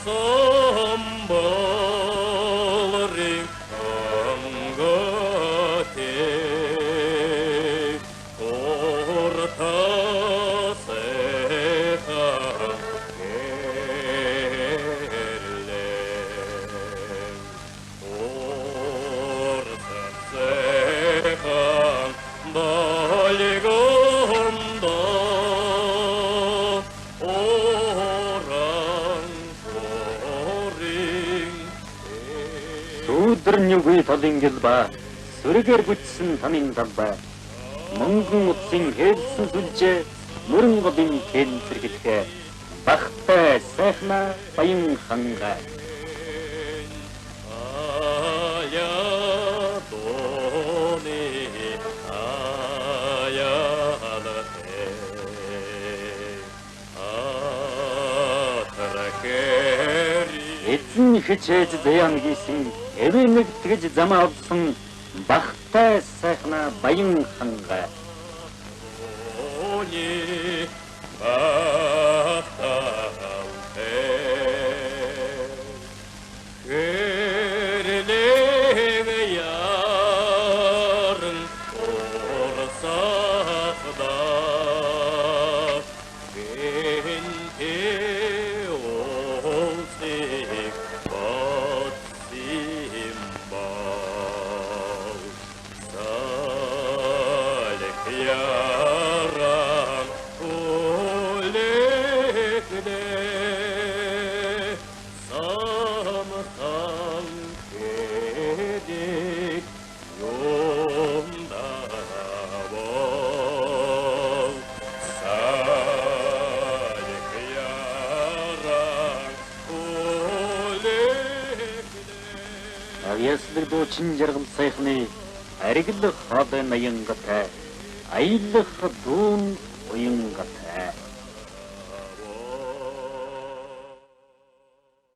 Somboring angote orta seha gerle orta seha balgonda Өдөрнүгүй толингэл ба сүргээр бүтсэн тамин давба мөнгөн утсын хэлсэн сүлжээ мөрөнгөдийн тэнцэргэлхэ бахтай сайхна баян ханга эзэн хичээж заяан хийсэн эвэнэг тэгж замаа авсан бахтай сайхна баян ханга Oni baftaute Gerleve yarın orsakda Bente olsik batsim bal Salik yaram ulekde Samtan kedik yolda bol Salik yaram ulekde Авьяслыг дуучин жаргал сайхны аригл хад наянгата аялах дуун уянгата